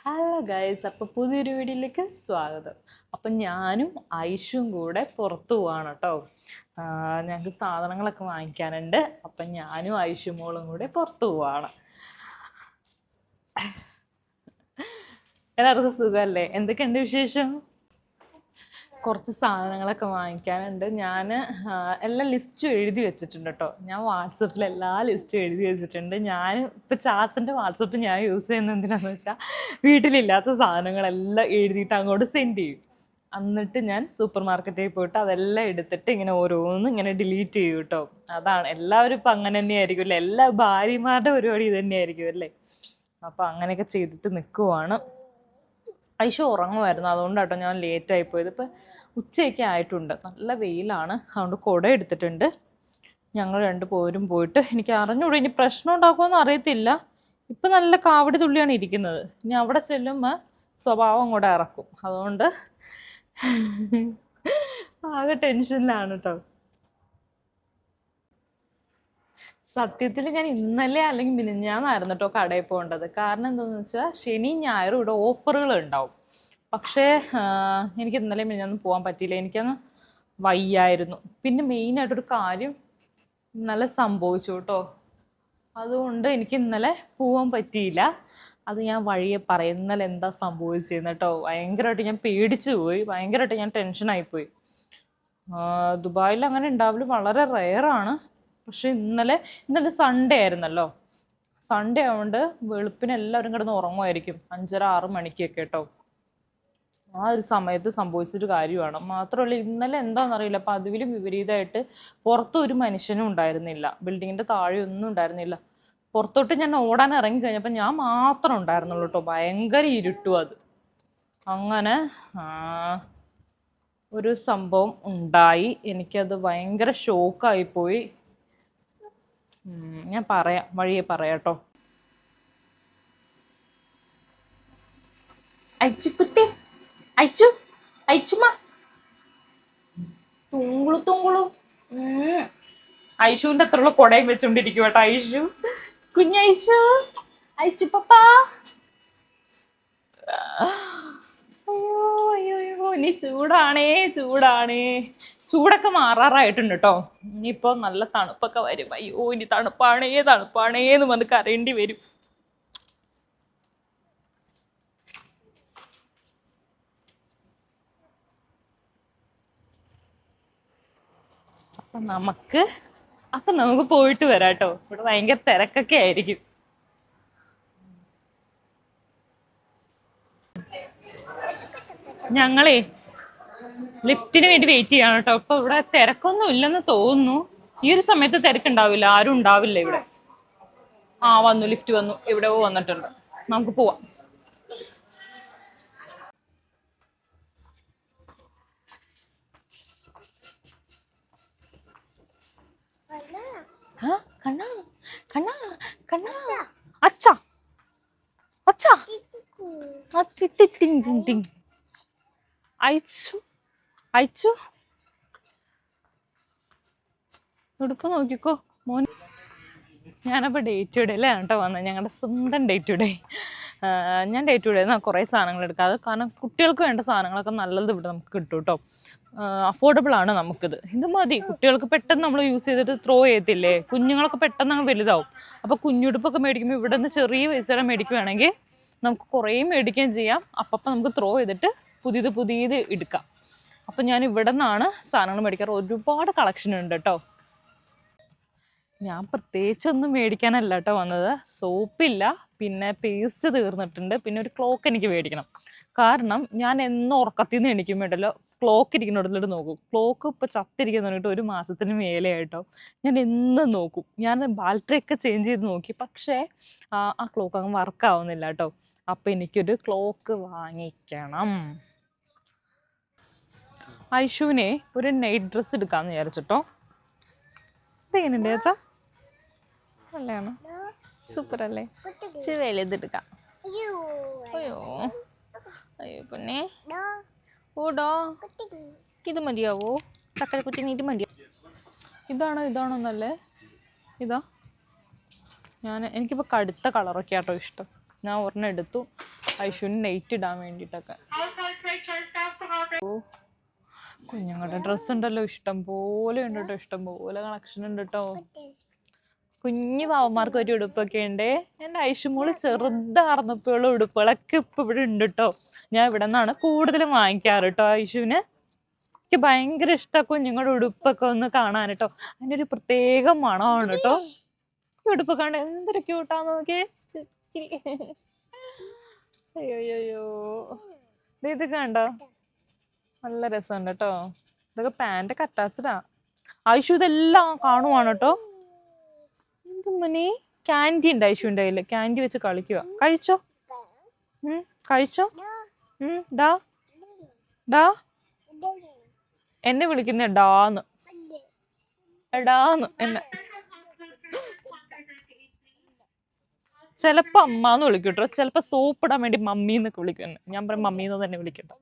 Hello guys, അപ്പോൾ പുതിയൊരു വീഡിയോയിലേക്ക് സ്വാഗതം. അപ്പം ഞാനും ഐഷും കൂടെ പുറത്തു പോവാണ് കേട്ടോ. ഞങ്ങൾക്ക് സാധനങ്ങളൊക്കെ വാങ്ങിക്കാനുണ്ട്. അപ്പം ഞാനും ഐഷു മോളും കൂടെ പുറത്തു പോവാണ്. എല്ലാവർക്കും സുഖമല്ലേ? എന്തൊക്കെയുണ്ട് വിശേഷം? കുറച്ച് സാധനങ്ങളൊക്കെ വാങ്ങിക്കാനുണ്ട്. ഞാൻ എല്ലാം ലിസ്റ്റും എഴുതി വെച്ചിട്ടുണ്ട് കേട്ടോ. ഞാൻ വാട്സപ്പിൽ എല്ലാ ലിസ്റ്റും എഴുതി വെച്ചിട്ടുണ്ട്. ഞാൻ ഇപ്പോൾ ചാച്ചൻ്റെ വാട്സപ്പ് ഞാൻ യൂസ് ചെയ്യുന്നത് എന്തിനാണെന്ന് വെച്ചാൽ വീട്ടിലില്ലാത്ത സാധനങ്ങളെല്ലാം എഴുതിയിട്ട് അങ്ങോട്ട് സെൻഡ് ചെയ്യും. എന്നിട്ട് ഞാൻ സൂപ്പർ മാർക്കറ്റിൽ പോയിട്ട് അതെല്ലാം എടുത്തിട്ട് ഇങ്ങനെ ഓരോന്നും ഇങ്ങനെ ഡിലീറ്റ് ചെയ്യും കേട്ടോ. അതാണ് എല്ലാവരും ഇപ്പം അങ്ങനെ തന്നെയായിരിക്കും അല്ലേ? എല്ലാ ഭാര്യമാരുടെ പരിപാടി ഇത് തന്നെയായിരിക്കും അല്ലേ? അപ്പോൾ അങ്ങനെയൊക്കെ ചെയ്തിട്ട് നിൽക്കുവാണ്. ഐഷു ഉറങ്ങുമായിരുന്നു, അതുകൊണ്ടാട്ടോ ഞാൻ ലേറ്റായി പോയത്. ഇപ്പം ഉച്ചയൊക്കെ ആയിട്ടുണ്ട്, നല്ല വെയിലാണ്, അതുകൊണ്ട് കുട എടുത്തിട്ടുണ്ട്. ഞങ്ങൾ രണ്ടുപേരും പോയിട്ട് എനിക്ക് അറിഞ്ഞൂടെ ഇനി പ്രശ്നം ഉണ്ടാക്കുമെന്ന് അറിയത്തില്ല. ഇപ്പം നല്ല കാവടി തുള്ളിയാണ് ഇരിക്കുന്നത്. ഇനി അവിടെ ചെല്ലുമ്പോൾ സ്വഭാവം കൂടെ ഇറക്കും. അതുകൊണ്ട് ആകെ ടെൻഷനിലാണ് കേട്ടോ. സത്യത്തിൽ ഞാൻ ഇന്നലെ അല്ലെങ്കിൽ മിനിഞ്ഞാന്നായിരുന്നു കേട്ടോ കടയിൽ പോകേണ്ടത്. കാരണം എന്താണെന്ന് വെച്ചാൽ ശനി ഞായറും ഇവിടെ ഓഫറുകൾ ഉണ്ടാവും. പക്ഷേ എനിക്ക് ഇന്നലെ മിനിഞ്ഞാന്നും പോകാൻ പറ്റിയില്ല, എനിക്കങ്ങ് വയ്യായിരുന്നു. പിന്നെ മെയിനായിട്ടൊരു കാര്യം ഇന്നലെ സംഭവിച്ചു കേട്ടോ. അതുകൊണ്ട് എനിക്ക് ഇന്നലെ പോകാൻ പറ്റിയില്ല. അത് ഞാൻ വഴിയെ പറയും. ഇന്നലെ എന്താ സംഭവിച്ചതെന്ന് കേട്ടോ. ഭയങ്കരമായിട്ട് ഞാൻ പേടിച്ചു പോയി, ഭയങ്കരമായിട്ട് ഞാൻ ടെൻഷനായിപ്പോയി. ദുബായിൽ അങ്ങനെ ഉണ്ടാവല് വളരെ റെയറാണ്. പക്ഷെ ഇന്നലെ സൺഡേ ആയിരുന്നല്ലോ. സൺഡേ ആയതുകൊണ്ട് വെളുപ്പിന് എല്ലാവരും കിടന്ന് ഉറങ്ങുമായിരിക്കും, 5:30-6 മണിക്കൊക്കെ കേട്ടോ. ആ ഒരു സമയത്ത് സംഭവിച്ചൊരു കാര്യമാണ്. മാത്രമല്ല ഇന്നലെ എന്താണെന്നറിയില്ല, പതിവിലും വിപരീതമായിട്ട് പുറത്തും ഒരു മനുഷ്യനും ഉണ്ടായിരുന്നില്ല, ബിൽഡിങ്ങിൻ്റെ താഴെ ഒന്നും ഉണ്ടായിരുന്നില്ല. പുറത്തോട്ട് ഞാൻ ഓടാൻ ഇറങ്ങി കഴിഞ്ഞപ്പോൾ ഞാൻ മാത്രം ഉണ്ടായിരുന്നുള്ളൂ കേട്ടോ. ഭയങ്കര ഇരുട്ടും. അത് അങ്ങനെ ഒരു സംഭവം ഉണ്ടായി. എനിക്കത് ഭയങ്കര ഷോക്കായിപ്പോയി. ഞാൻ പറയാം, വഴിയെ പറയാം കേട്ടോ. അച്ചുക്കുട്ടി, അച്ചു, അച്ചുമ്മ, തൂങ്കുളു തൂങ്കുളു. ഐഷുവിന്റെ അത്രയുള്ള കൊടയും വെച്ചോണ്ടിരിക്കും കേട്ടോ. ഐഷു, കുഞ്ഞൈഷു, ഐച്ചു പപ്പ. അയ്യോ അയ്യോ അയ്യോ, ഇനി ചൂടാണേ ചൂടാണേ. ചൂടൊക്കെ മാറാറായിട്ടുണ്ട് കേട്ടോ. ഇനിയിപ്പോൾ നല്ല തണുപ്പൊക്കെ വരും. അയ്യോ ഇനി തണുപ്പാണേന്ന് വന്ന് കരയേണ്ടി വരും. അപ്പം നമുക്ക് പോയിട്ട് വരാം കേട്ടോ. ഇവിടെ ഭയങ്കര തിരക്കൊക്കെ ആയിരിക്കും. ഞങ്ങളേ ലിഫ്റ്റിന് വേണ്ടി വെയിറ്റ് ചെയ്യാണ് കേട്ടോ. ഇപ്പൊ ഇവിടെ തിരക്കൊന്നും ഇല്ലെന്ന് തോന്നുന്നു. ഈ ഒരു സമയത്ത് തിരക്കുണ്ടാവില്ല, ആരും ഉണ്ടാവില്ല ഇവിടെ. വന്നു, ലിഫ്റ്റ് വന്നു, എവിടെയോ വന്നിട്ടുണ്ട്. നമുക്ക് പോവാം. കണ്ണാ കണ്ണാ കണ്ണാ, അച്ഛാ അച്ഛാ, അയച്ചു അയച്ചു. ഉടുപ്പ് നോക്കിക്കോ മോൻ. ഞാനപ്പോൾ ഡേ ടു ഡേയിലാണ് കേട്ടോ വന്നത്, ഞങ്ങളുടെ സ്വന്തം ഡേ ടു ഡേ. ഞാൻ ഡേ ടു ഡേ കുറേ സാധനങ്ങൾ എടുക്കാം. അത് കാരണം കുട്ടികൾക്ക് വേണ്ട സാധനങ്ങളൊക്കെ നല്ലത് ഇവിടെ നമുക്ക് കിട്ടും കേട്ടോ. അഫോർഡബിൾ ആണ് നമുക്കിത്. ഇത് മതി. കുട്ടികൾക്ക് പെട്ടെന്ന് നമ്മൾ യൂസ് ചെയ്തിട്ട് ത്രോ ചെയ്യത്തില്ലേ, കുഞ്ഞുങ്ങളൊക്കെ പെട്ടെന്ന് അങ്ങ് വലുതാവും. അപ്പോൾ കുഞ്ഞുടുപ്പൊക്കെ മേടിക്കുമ്പോൾ ഇവിടെ നിന്ന് ചെറിയ പൈസയുടെ മേടിക്കുകയാണെങ്കിൽ നമുക്ക് കുറേ മേടിക്കുകയും ചെയ്യാം. അപ്പം നമുക്ക് ത്രോ ചെയ്തിട്ട് പുതിയത് എടുക്കാം. അപ്പം ഞാൻ ഇവിടെ നിന്നാണ് സാധനങ്ങൾ മേടിക്കാറ്. ഒരുപാട് കളക്ഷൻ ഉണ്ട് കേട്ടോ. ഞാൻ പ്രത്യേകിച്ചൊന്നും മേടിക്കാനല്ല കേട്ടോ വന്നത്. സോപ്പില്ല, പിന്നെ പേസ്റ്റ് തീർന്നിട്ടുണ്ട്, പിന്നെ ഒരു ക്ലോക്ക് എനിക്ക് മേടിക്കണം. കാരണം ഞാൻ എന്നും ഉറക്കത്തിൽ നിന്ന് എണീക്കുമ്പോഴല്ലോ ക്ലോക്ക് ഇരിക്കുന്നിടത്തോട്ട് നോക്കും. ക്ലോക്ക് ഇപ്പോൾ ചത്തിരിക്കുന്ന പറഞ്ഞിട്ട് 1 മാസത്തിന് മേലെ ആയിട്ടോ. ഞാൻ എന്നും നോക്കും. ഞാൻ ബാറ്ററിയൊക്കെ ചേഞ്ച് ചെയ്ത് നോക്കി, പക്ഷേ ആ ക്ലോക്ക് അങ്ങ് വർക്കാവുന്നില്ല കേട്ടോ. അപ്പം എനിക്കൊരു ക്ലോക്ക് വാങ്ങിക്കണം. ഐഷുവിനെ ഒരു നൈറ്റ് ഡ്രസ്സ് എടുക്കാമെന്ന് വിചാരിച്ചിട്ടോ. ഇതെങ്ങനെയുണ്ട് ചേച്ചാ? നല്ലതാണ്, സൂപ്പർ അല്ലേ? ഇച്ചിരി വലുതെടുക്കാം. അയ്യോ അയ്യോ പിന്നെ ഓടോ, ഇത് മതിയാവോ? ചക്കരക്കുറ്റി നീട്ട് മതിയോ? ഇതാണോ നല്ലേ? എനിക്കിപ്പോൾ കടുത്ത കളറൊക്കെ ആട്ടോ ഇഷ്ടം. ഞാൻ ഒരെണ്ണം എടുത്തു. ഐഷുവിന് നൈറ്റ് ഇടാൻ വേണ്ടിയിട്ടൊക്കെ. കുഞ്ഞുങ്ങളുടെ ഡ്രസ്സ് ഉണ്ടല്ലോ ഇഷ്ടം പോലെ ഉണ്ട് കേട്ടോ, ഇഷ്ടം പോലെ കളക്ഷൻ ഉണ്ട് കേട്ടോ. കുഞ്ഞു പാവന്മാർക്ക് ഒരു ഉടുപ്പൊക്കെ ഉണ്ട്. എൻ്റെ ഐഷുമോള് ചെറുതാർന്നപ്പോഴുള്ള ഉടുപ്പുകളൊക്കെ ഇപ്പം ഇവിടെ ഉണ്ട് കേട്ടോ. ഞാൻ ഇവിടെ നിന്നാണ് കൂടുതലും വാങ്ങിക്കാറ് കേട്ടോ ഐഷുവിന്. എനിക്ക് ഭയങ്കര ഇഷ്ടമാണ് കുഞ്ഞുങ്ങളുടെ ഉടുപ്പൊക്കെ ഒന്ന് കാണാൻ കേട്ടോ. അതിൻ്റെ ഒരു പ്രത്യേക മണമാണ് കേട്ടോ. ഈ ഉടുപ്പ് കാണാൻ എന്തൊരു ക്യൂട്ടാന്ന് നോക്കിയേ. അയ്യോ ഇത് കണ്ടോ, നല്ല രസമുണ്ട് കേട്ടോ. ഇതൊക്കെ പാൻ്റൊക്കെ അറ്റാച്ച്ഡാ. ഐഷു ഇതെല്ലാം കാണുവാണ് കേട്ടോ. എന്ത് മണി, ക്യാൻഡി ഉണ്ട് ഐഷുവിൻ്റെ കയ്യിൽ. ക്യാൻഡി വെച്ച് കളിക്കുക. കഴിച്ചോ, കഴിച്ചോ. ഡാ ഡാ എന്നെ വിളിക്കുന്ന ഡാന്ന്, എടാന്ന് എന്നെ. ചിലപ്പോ അമ്മാന്ന് വിളിക്കും കേട്ടോ, ചിലപ്പോ സോപ്പ് ഇടാൻ വേണ്ടി മമ്മീന്നൊക്കെ വിളിക്കും. ഞാൻ പറയും മമ്മീന്ന് തന്നെ വിളിക്കട്ടോ.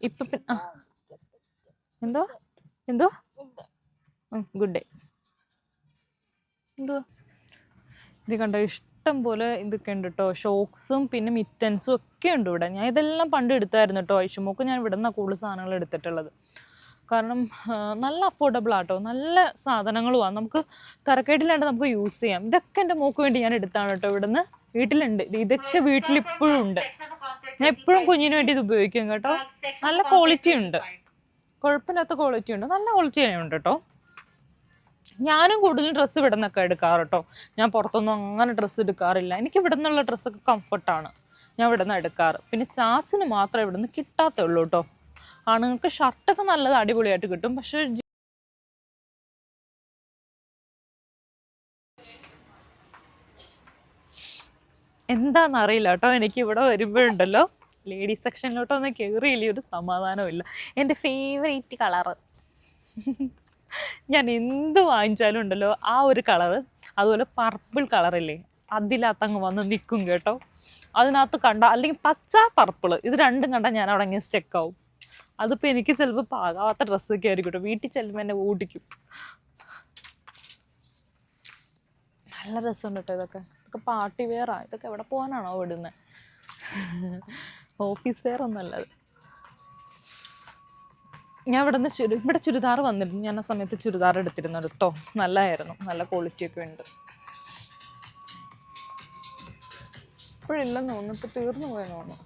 ഇപ്പൊ എന്തോ എന്തോ ഗുഡ് ഡേ. എന്തോ ഇത് കണ്ടോ, ഇഷ്ടം പോലെ ഇതൊക്കെ ഉണ്ട് കേട്ടോ. ഷോക്സും പിന്നെ മിറ്റൻസും ഒക്കെ ഉണ്ട് ഇവിടെ. ഞാൻ ഇതെല്ലാം പണ്ട് എടുത്തായിരുന്നു കേട്ടോ. ഐഷുമോക്ക് ഞാൻ ഇവിടെ നിന്നാണ് കൂടുതൽ സാധനങ്ങൾ എടുത്തിട്ടുള്ളത്. കാരണം നല്ല അഫോർഡബിൾ ആട്ടോ, നല്ല സാധനങ്ങളുമാണ്. നമുക്ക് തരക്കേടില്ലാണ്ട് നമുക്ക് യൂസ് ചെയ്യാം. ഇതൊക്കെ എൻ്റെ മോക്ക് വേണ്ടി ഞാൻ എടുത്താണ് കേട്ടോ. ഇവിടുന്ന് വീട്ടിലുണ്ട് ഇതൊക്കെ, വീട്ടിലിപ്പോഴും ഉണ്ട്. ഞാൻ എപ്പോഴും കുഞ്ഞിന് വേണ്ടി ഇത് ഉപയോഗിക്കും കേട്ടോ. നല്ല ക്വാളിറ്റി ഉണ്ട്, കുഴപ്പമില്ലാത്ത ക്വാളിറ്റി ഉണ്ട്, നല്ല ക്വാളിറ്റി ഉണ്ട് കേട്ടോ. ഞാനും കൂടുതലും ഡ്രസ്സ് ഇവിടെ നിന്നൊക്കെ എടുക്കാറ് കേട്ടോ. ഞാൻ പുറത്തൊന്നും അങ്ങനെ ഡ്രസ്സ് എടുക്കാറില്ല. എനിക്ക് ഇവിടെ നിന്നുള്ള ഡ്രസ്സൊക്കെ കംഫർട്ടാണ്, ഞാൻ ഇവിടെ നിന്ന് എടുക്കാറ്. പിന്നെ ചാച്ചിന് മാത്രമേ ഇവിടെ നിന്ന് കിട്ടാത്തേ ഉള്ളൂ കേട്ടോ. ആണുങ്ങൾക്ക് ഷർട്ടൊക്കെ നല്ലത് അടിപൊളിയായിട്ട് കിട്ടും. പക്ഷെ എന്താണെന്നറിയില്ല കേട്ടോ, എനിക്ക് ഇവിടെ വരുമ്പോഴുണ്ടല്ലോ ലേഡീസ് സെക്ഷനിലോട്ടൊന്നും കയറിയില്ല, ഒരു സമാധാനമില്ല. എൻ്റെ ഫേവറേറ്റ് കളറ്, ഞാൻ എന്ത് വാങ്ങിച്ചാലും ഉണ്ടല്ലോ ആ ഒരു കളറ്. അതുപോലെ പർപ്പിൾ കളറില്ലേ, അതിനകത്തങ്ങ് വന്ന് നിൽക്കും കേട്ടോ. അതിനകത്ത് കണ്ട, അല്ലെങ്കിൽ പച്ച പർപ്പിള്, ഇത് രണ്ടും കണ്ടാൽ ഞാൻ അവിടെ അങ്ങ് സ്റ്റെക്കാവും. അതിപ്പോൾ എനിക്ക് ചിലപ്പോൾ പാകാത്ത ഡ്രസ്സൊക്കെ ആയിരിക്കും കേട്ടോ. വീട്ടിൽ ചെല്ലുമ്പോൾ എന്നെ ഓടിക്കും. നല്ല രസമുണ്ട് കേട്ടോ ഇതൊക്കെ. ഇതൊക്കെ പാർട്ടി വെയറാണ്. ഇതൊക്കെ എവിടെ പോകാനാണോ വിടുന്നത്? ഓഫീസ് വെയർ ഒന്നല്ലത്. ഞാൻ ഇവിടെ ചുരിദാർ വന്നിരുന്നു. ഞാൻ ആ സമയത്ത് ചുരിദാർ എടുത്തിരുന്നു കേട്ടോ. നല്ലതായിരുന്നു, നല്ല ക്വാളിറ്റിയൊക്കെ ഉണ്ട്. ഇപ്പോഴില്ലെന്ന് തോന്നുന്നു, ഇപ്പോൾ തീർന്നു പോയെന്ന് തോന്നുന്നു.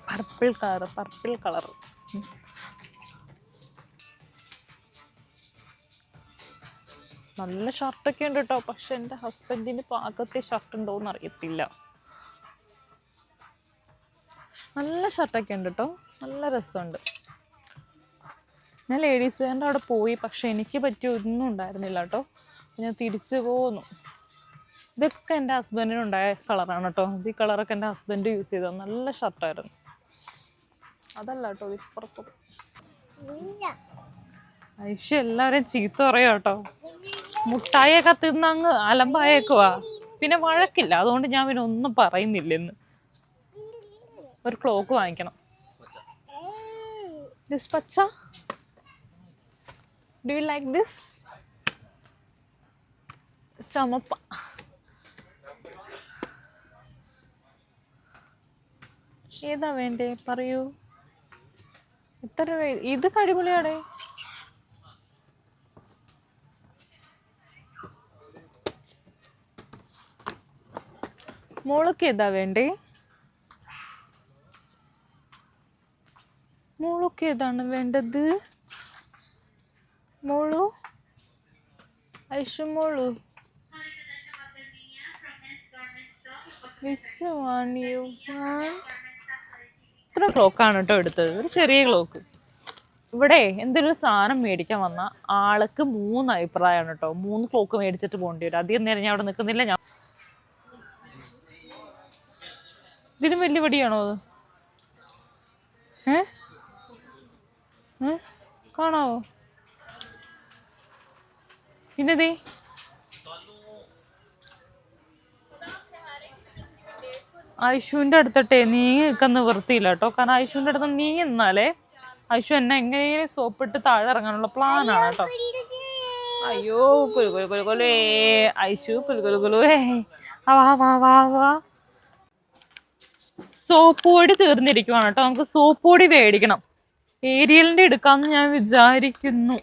പർപ്പിൾ കളർ നല്ല ഷർട്ടൊക്കെ ഉണ്ട് കേട്ടോ. പക്ഷെ എൻ്റെ ഹസ്ബൻഡിന് പാകത്തെ ഷർട്ട് ഉണ്ടോയെന്ന് അറിയത്തില്ല. നല്ല ഷർട്ടൊക്കെ ഉണ്ട് കേട്ടോ, നല്ല രസമുണ്ട്. ഞാൻ ലേഡീസ് വെയറിൻ്റെ അവിടെ പോയി, പക്ഷെ എനിക്ക് പറ്റിയ ഒന്നും ഉണ്ടായിരുന്നില്ല കേട്ടോ. ഞാൻ തിരിച്ചു പോന്നു. ഇതൊക്കെ എൻ്റെ ഹസ്ബൻഡിനുണ്ടായ കളറാണ് കേട്ടോ. ഈ കളറൊക്കെ എൻ്റെ ഹസ്ബൻഡ് യൂസ് ചെയ്തത്. നല്ല ഷർട്ടായിരുന്നു. അതല്ല കേട്ടോ, ഇപ്പുറത്ത് ഐഷ എല്ലാവരെയും ചീത്ത പറയാം കേട്ടോ. മുട്ടായൊക്കെ തിന്നങ്ങ് അലമ്പായേക്കുവാ. പിന്നെ വഴക്കില്ല, അതുകൊണ്ട് ഞാൻ പിന്നെ ഒന്നും പറയുന്നില്ലെന്ന്. ഒരു ക്ലോക്ക് വാങ്ങിക്കണം. ദിസ് പച്ച, ഡു യു ലൈക്ക് ദിസ്? ചുമപ്പ. ഏതാ വേണ്ടേ പറയൂ. എത്ര രൂപ? ഇത് അടിപൊളിയാടേ. മോൾക്ക് ഏതാ വേണ്ടേ? മോൾക്ക് ഏതാണ് വേണ്ടത്? മോളു, ഐഷു മോളു, which one you want? ഇത്ര ക്ലോക്കാണ് കേട്ടോ എടുത്തത്, ഒരു ചെറിയ ക്ലോക്ക്. ഇവിടെ എന്തൊരു സാധനം മേടിക്കാൻ വന്ന ആൾക്ക് 3 അഭിപ്രായമാണ് കേട്ടോ. 3 ക്ലോക്ക് മേടിച്ചിട്ട് പോകേണ്ടി വരും. അധികം നേരം ഞാൻ അവിടെ നിൽക്കുന്നില്ല. ഞാൻ ഇതിനും വലിയ വടിയാണോ അത്? കാണാവോ? പിന്നെതേ ഐഷുവിൻ്റെ അടുത്തിട്ടെ നീങ്ങി നിൽക്കാൻ നിവൃത്തിയില്ല കേട്ടോ. കാരണം ഐഷുവിൻ്റെ അടുത്ത് നീങ്ങി നിന്നാലേ ഐശു എന്നെ എങ്ങനെയും സോപ്പിട്ട് താഴെ ഇറങ്ങാനുള്ള പ്ലാനാണ് കേട്ടോ. അയ്യോ കുലുകുലുകുലുകുലേ ഐശു കുലുകുലുകുലുവേ വാ വാ വാ വാ. സോപ്പ് പൊടി തീർന്നിരിക്കുവാണ് കേട്ടോ. നമുക്ക് സോപ്പ് പൊടി മേടിക്കണം. ഏരിയലിന്റെ എടുക്കാന്ന് ഞാൻ വിചാരിക്കുന്നു.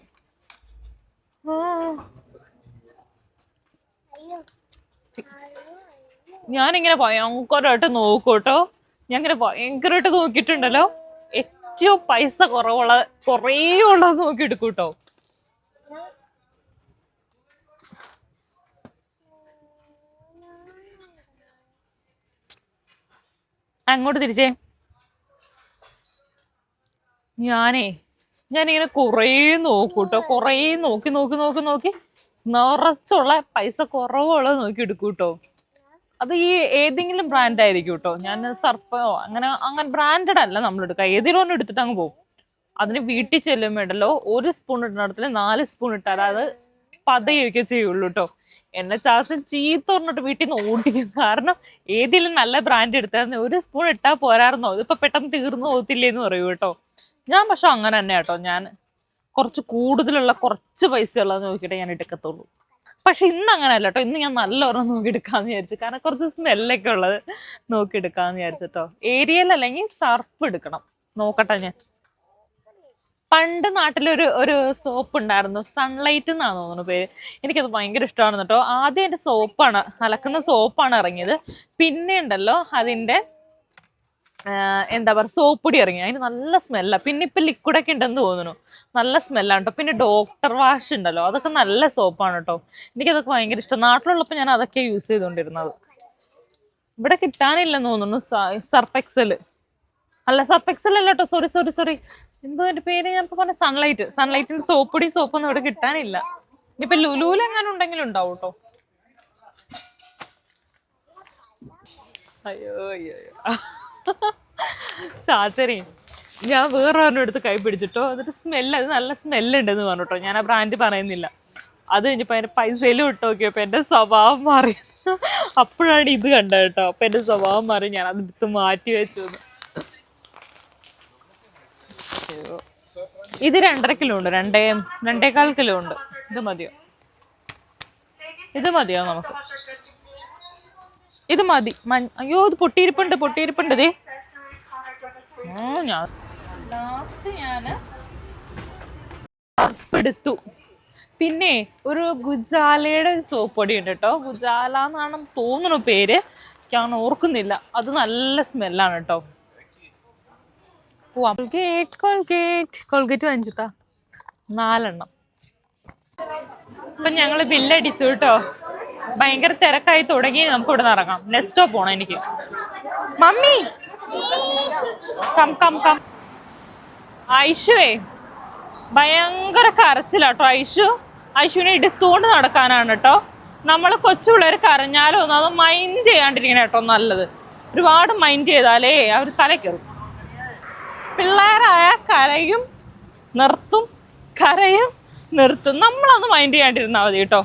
ഞാനിങ്ങനെ ഭയങ്കരമായിട്ട് നോക്കൂട്ടോ. ഞാൻ ഇങ്ങനെ ഭയങ്കരമായിട്ട് നോക്കിയിട്ടുണ്ടല്ലോ, ഏറ്റവും പൈസ കുറേ ഉള്ളത് നോക്കി എടുക്കൂട്ടോ. അങ്ങോട്ട് തിരിച്ചേ. ഞാനിങ്ങനെ കുറേ നോക്കൂട്ടോ. കുറേ നോക്കി നോക്കി നോക്കി നോക്കി നിറച്ചുള്ള പൈസ കുറവുള്ളത് നോക്കി എടുക്കൂട്ടോ. അത് ഈ ഏതെങ്കിലും ബ്രാൻഡ് ആയിരിക്കും കേട്ടോ. ഞാൻ സർഫോ അങ്ങനെ ബ്രാൻഡഡ് അല്ല നമ്മൾ എടുക്കുക. ഏതെങ്കിലും ഒന്നും എടുത്തിട്ട് അങ്ങ് പോകും. അതിന് വീട്ടിൽ ചെല്ലുമ്പോണ്ടല്ലോ 1 സ്പൂൺ ഇടുന്നിടത്തിൽ 4 സ്പൂൺ ഇട്ടാൽ അത് പതയൊക്കെ ചെയ്യുള്ളൂ കേട്ടോ. എന്നെ ചാച്ചൻ ചീത്ത പറഞ്ഞിട്ട് വീട്ടിൽ നിന്ന് ഓടിക്കും. കാരണം ഏതെങ്കിലും നല്ല ബ്രാൻഡ് എടുത്തായിരുന്നു 1 സ്പൂൺ ഇട്ടാൽ പോരായിരുന്നോ, ഇതിപ്പോ പെട്ടെന്ന് തീർന്നു പോകത്തില്ലേന്ന് പറയൂ കേട്ടോ. ഞാൻ പക്ഷെ അങ്ങനെ തന്നെ കേട്ടോ. ഞാൻ കുറച്ച് കൂടുതലുള്ള കുറച്ച് പൈസ ഉള്ളത് നോക്കിയിട്ടേ ഞാൻ എടുക്കത്തുള്ളൂ. പക്ഷെ ഇന്ന് അങ്ങനെ അല്ല കേട്ടോ. ഇന്ന് ഞാൻ നല്ലോണം നോക്കിയെടുക്കാന്ന് വിചാരിച്ചു. കാരണം കുറച്ച് സ്മെല്ലൊക്കെ ഉള്ളത് നോക്കിയെടുക്കാന്ന് വിചാരിച്ചിട്ടോ. ഏരിയൽ അല്ലെങ്കിൽ സർഫ് എടുക്കണം. നോക്കട്ടെ ഞാൻ. പണ്ട് നാട്ടിലൊരു സോപ്പ് ഉണ്ടായിരുന്നു, സൺലൈറ്റ് എന്നാണ് തോന്നുന്നു പേര്. എനിക്കത് ഭയങ്കര ഇഷ്ടമാണ് കേട്ടോ. ആദ്യം എൻ്റെ സോപ്പാണ്, അലക്കുന്ന സോപ്പാണ് ഇറങ്ങിയത്. പിന്നെ ഉണ്ടല്ലോ അതിൻ്റെ എന്താ പറയുക സോപ്പ് പൊടി ഇറങ്ങി. അതിന് നല്ല സ്മെല്ലാണ്. പിന്നെ ഇപ്പം ലിക്വിഡൊക്കെ ഉണ്ടെന്ന് തോന്നുന്നു. നല്ല സ്മെല്ലാണ് കേട്ടോ. പിന്നെ ഡോക്ടർ വാഷ് ഉണ്ടല്ലോ, അതൊക്കെ നല്ല സോപ്പാണ് കേട്ടോ. എനിക്കതൊക്കെ ഭയങ്കര ഇഷ്ടം. നാട്ടിലുള്ളപ്പോൾ ഞാൻ അതൊക്കെ യൂസ് ചെയ്തുകൊണ്ടിരുന്നത്. ഇവിടെ കിട്ടാനില്ലെന്ന് തോന്നുന്നു സർഫ് എക്സൽ. അല്ല സർഫ് എക്സൽ അല്ല കേട്ടോ. സോറി എന്തോ എൻ്റെ പേര് ഞാൻ ഇപ്പോൾ പറഞ്ഞ സൺലൈറ്റിൻ്റെ സോപ്പ് പൊടി സോപ്പൊന്നും ഇവിടെ കിട്ടാനില്ല. ഇനിയിപ്പോൾ ലുലുവിലെങ്ങാനും ഉണ്ടെങ്കിലും ഉണ്ടാവും കേട്ടോ. അയ്യോ ചാച്ചരി ഞാൻ വേറൊരെണ്ണം എടുത്ത് കൈ പിടിച്ചിട്ടോ. എന്നിട്ട് സ്മെല്ല്, അത് നല്ല സ്മെല്ലുണ്ടെന്ന് പറഞ്ഞു കേട്ടോ. ഞാൻ ആ ബ്രാൻഡ് പറയുന്നില്ല. അത് കഴിഞ്ഞപ്പോൾ അതിൻ്റെ പൈസയിലും ഇട്ട് നോക്കിയപ്പോൾ എൻ്റെ സ്വഭാവം മാറി. അപ്പോഴാണ് ഇത് കണ്ടത് കേട്ടോ. അപ്പം എൻ്റെ സ്വഭാവം മാറി. ഞാൻ അതെടുത്ത് മാറ്റി വെച്ചു. ഇത് 2.5 കിലോ ഉണ്ട്, 2.25 കിലോ ഉണ്ട്. ഇത് മതിയോ നമുക്ക്? ഇത് മതി. അയ്യോ ഇത് പൊട്ടിയിരിപ്പുണ്ട് ദേ. ഞാൻ ലാസ്റ്റ് എടുത്തു. പിന്നെ ഒരു ഗുജാലയുടെ സോപ്പ് പൊടി ഉണ്ട് കേട്ടോ. ഗുജാല എന്നാണെന്ന് തോന്നുന്നു പേര്, ഞാൻ ഓർക്കുന്നില്ല. അത് നല്ല സ്മെല്ലാണ് കേട്ടോ. കോൾഗേറ്റ് വാങ്ങിച്ചിട്ടാ 4 എണ്ണം. അപ്പൊ ഞങ്ങള് ബില്ലടിച്ചു കേട്ടോ. ഭയങ്കര തിരക്കായി തുടങ്ങി. നമുക്ക് ഇവിടെ നിന്ന് ഇറങ്ങാം. നെക്സ്റ്റ് പോണം എനിക്ക്. മമ്മി കം ഐഷുവേ ഭയങ്കര കരച്ചിലാട്ടോ. ഐഷുവിനെ എടുത്തുകൊണ്ട് നടക്കാനാണ് കേട്ടോ. നമ്മള് കൊച്ചുപിള്ളേർ കരഞ്ഞാലോ ഒന്നും അത് മൈൻഡ് ചെയ്യാണ്ടിരിക്കണ കേട്ടോ നല്ലത്. ഒരുപാട് മൈൻഡ് ചെയ്താലേ അവർ തലക്കറും. പിള്ളേരായ കരയും നിർത്തും, കരയും നിർത്തും. നമ്മളൊന്ന് മൈൻഡ് ചെയ്യാണ്ടിരുന്നാൽ മതി കേട്ടോ.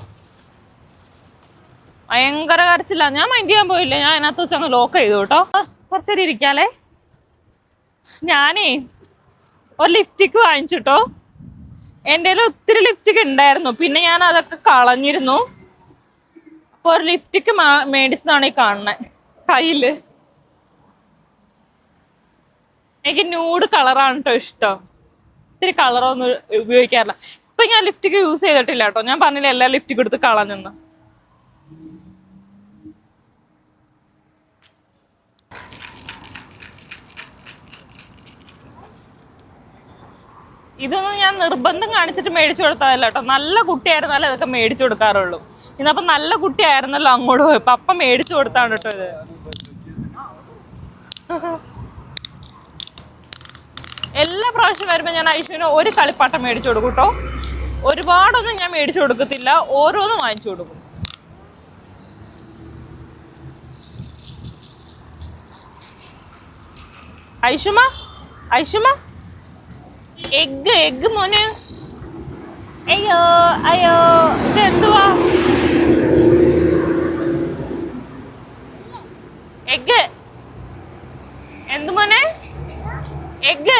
ഭയങ്കര കരച്ചില്ല. ഞാൻ മൈൻഡ് ചെയ്യാൻ പോയില്ല. ഞാൻ അതിനകത്ത് വെച്ച് അങ്ങ് ലോക്ക് ചെയ്തു കേട്ടോ. കുറച്ചേരി ഇരിക്കാലേ. ഞാനേ ഒരു ലിപ്സ്റ്റിക്ക് വാങ്ങിച്ചിട്ടോ. എൻ്റെ കയ്യിൽ ഒത്തിരി ലിപ്സ്റ്റിക്ക് ഉണ്ടായിരുന്നു. പിന്നെ ഞാൻ അതൊക്കെ കളഞ്ഞിരുന്നു. അപ്പോൾ ഒരു ലിപ്സ്റ്റിക്ക് മേടിച്ചതാണ് ഈ കാണുന്നത് കയ്യില്. എനിക്ക് ന്യൂഡ് കളറാണ് കേട്ടോ ഇഷ്ടം. ഇത്തിരി കളറൊന്നും ഉപയോഗിക്കാറില്ല. ഇപ്പൊ ഞാൻ ലിപ്സ്റ്റിക്ക് യൂസ് ചെയ്തിട്ടില്ല കേട്ടോ. ഞാൻ പറഞ്ഞില്ല എല്ലാ ലിപ്സ്റ്റിക്ക് എടുത്ത് കളഞ്ഞെന്ന്. ഇതൊന്നും ഞാൻ നിർബന്ധം കാണിച്ചിട്ട് മേടിച്ചു കൊടുത്തതല്ല കേട്ടോ. നല്ല കുട്ടിയായിരുന്നല്ലോ ഇതൊക്കെ മേടിച്ചു കൊടുക്കാറുള്ളൂ. ഇന്നപ്പം നല്ല കുട്ടിയായിരുന്നല്ലോ അങ്ങോട്ട് പോയപ്പോ അപ്പം മേടിച്ചു കൊടുത്താണ് കേട്ടോ ഇത്. എല്ലാ പ്രാവശ്യം വരുമ്പോൾ ഞാൻ ഐശുവിന് ഒരു കളിപ്പാട്ടം മേടിച്ചു കൊടുക്കും കേട്ടോ. ഒരുപാടൊന്നും ഞാൻ മേടിച്ചു കൊടുക്കത്തില്ല, ഓരോന്നും വാങ്ങിച്ചു കൊടുക്കും. ഐഷുമ എഗ് മോനെ. അയ്യോ ഇത് എന്തുവാ? എഗ് എന്ത് മോനെ? എഗ്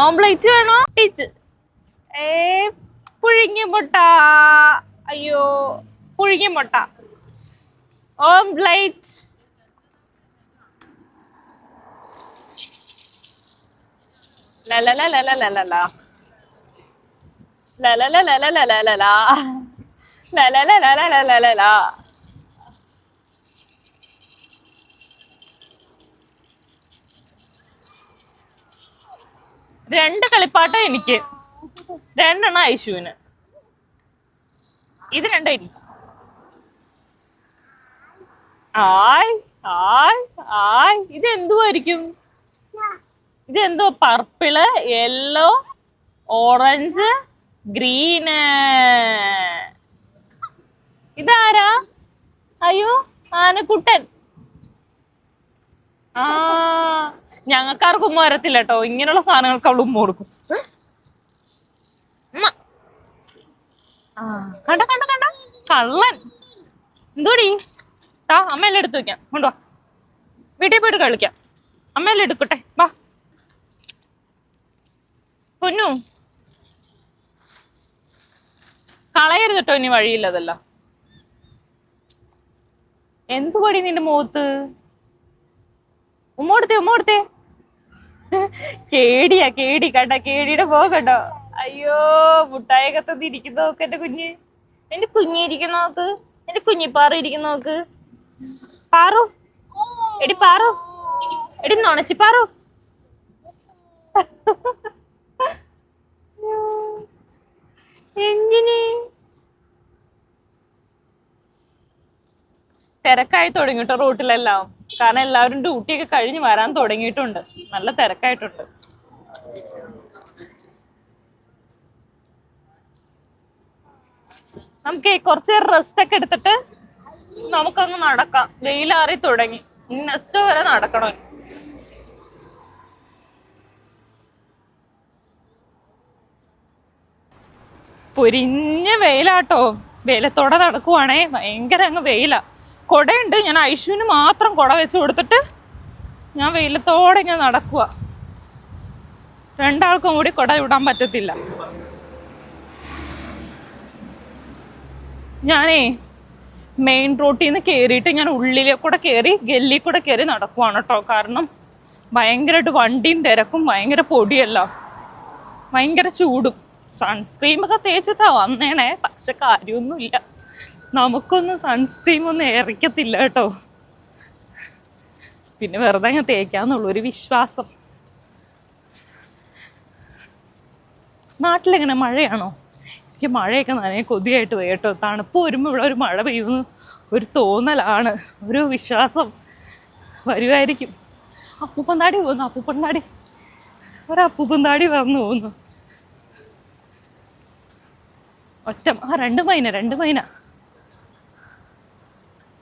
ഓംപ്ലേറ്റ് വേണോ ടീച്ച്? ഏ പുഴുങ്ങിയ മുട്ട. അയ്യോ പുഴുങ്ങിയ മുട്ട. ഓംപ്ലേറ്റ്. ലലലലലലലല. ലലലലലലലല. ലലലലലലലല. രണ്ട് കളിപ്പാട്ടം എനിക്ക്, രണ്ടെണ്ണം ഐശുവിന്. ഇത് രണ്ടും എനിക്ക്. ആയ് ആയ് ആയ്. ഇതെന്തുവായിരിക്കും? ഇതെന്തോ പർപ്പിള്, യെല്ലോ, ഓറഞ്ച്, ഗ്രീന്. ഇതാരാ? അയ്യോ ആനക്കുട്ടൻ. ആ ഞങ്ങൾക്കാർക്കും ഉമ്മ വരത്തില്ല കേട്ടോ. ഇങ്ങനെയുള്ള സാധനങ്ങൾക്ക് അവൾ ഉമ്മ കൊടുക്കും. കണ്ട കണ്ട കണ്ട കള്ളൻ. എന്തോടി? അമ്മയെല്ലാം എടുത്തു വെക്കാം, കൊണ്ടുവാ. വീട്ടിൽ പോയിട്ട് കളിക്കാം. അമ്മയെല്ലാം എടുക്കട്ടെ, വാ പൊന്നു. കളയരുത് കേട്ടോ ഇനി വഴിയില്ലതല്ല. എന്തു പടി നിന്റെ മുഖത്ത്? ഉമ്മ കൊടുത്തേ, ഉമ്മ കൊടുത്തേ. കേടിയാ കേടി. കണ്ട കേടിയുടെ പോകട്ടോ. അയ്യോ മുട്ടായകത്ത് ഇരിക്കുന്ന നോക്ക് എന്റെ കുഞ്ഞ്. എന്റെ കുഞ്ഞി ഇരിക്കുന്ന നോക്ക്. എന്റെ കുഞ്ഞിപ്പാറു ഇരിക്കുന്ന നോക്ക്. പാറു എടി, പാറു എടി, നുണച്ചിപ്പാറു. എന്തിന് തിരക്കായി തുടങ്ങിട്ടോ റൂട്ടിലെല്ലാം. കാരണം എല്ലാവരും ഡ്യൂട്ടിയൊക്കെ കഴിഞ്ഞ് വരാൻ തുടങ്ങിയിട്ടുണ്ട്. നല്ല തിരക്കായിട്ടുണ്ട്. നമുക്ക് കുറച്ച് റെസ്റ്റ് ഒക്കെ എടുത്തിട്ട് നമുക്കങ്ങ് നടക്കാം. വെയിലാറി തുടങ്ങി. നെക്സ്റ്റ് വരെ നടക്കണോ? പൊരിഞ്ഞ വെയിലാട്ടോ. വെയിലത്തോടെ നടക്കുവാണേ. ഭയങ്കര അങ്ങ് വെയിലാ. കുടയുണ്ട്. ഞാൻ ഐശുവിന് മാത്രം കുട വെച്ച് കൊടുത്തിട്ട് ഞാൻ വെയിലത്തോടെ ഇങ്ങനെ നടക്കുക. രണ്ടാൾക്കും കൂടി കുട വിടാൻ പറ്റത്തില്ല. ഞാനേ മെയിൻ റോട്ടിൽ നിന്ന് കയറിയിട്ട് ഞാൻ ഉള്ളിലെ കൂടെ കയറി ഗല്ലി കൂടെ കയറി നടക്കുവാണ് കേട്ടോ. കാരണം ഭയങ്കരമായിട്ട് വണ്ടിയും തിരക്കും, ഭയങ്കര പൊടിയല്ല, ഭയങ്കര ചൂടും. സൺസ്ക്രീമൊക്കെ തേച്ചിട്ടാ വന്നേണേ. പക്ഷെ കാര്യമൊന്നുമില്ല, നമുക്കൊന്നും സൺസ്ക്രീം ഒന്നും ഇറക്കത്തില്ല കേട്ടോ. പിന്നെ വെറുതെ അങ്ങ് തേക്കാന്നുള്ളൊരു വിശ്വാസം. നാട്ടിലെങ്ങനെ മഴയാണോ? എനിക്ക് മഴയൊക്കെ നനയെ കൊതിയായിട്ട് പോയി കേട്ടോ. തണുപ്പ് വരുമ്പോൾ ഇവിടെ ഒരു മഴ പെയ്യുന്നു ഒരു തോന്നലാണ്, ഒരു വിശ്വാസം വരുമായിരിക്കും. അപ്പൂപ്പന്താടി പോകുന്നു, അപ്പൂപ്പന്താടി. ഒരപ്പൂപ്പന്താടി വന്നു പോകുന്നു. ഒറ്റ രണ്ട് മൈന, രണ്ട് മൈന,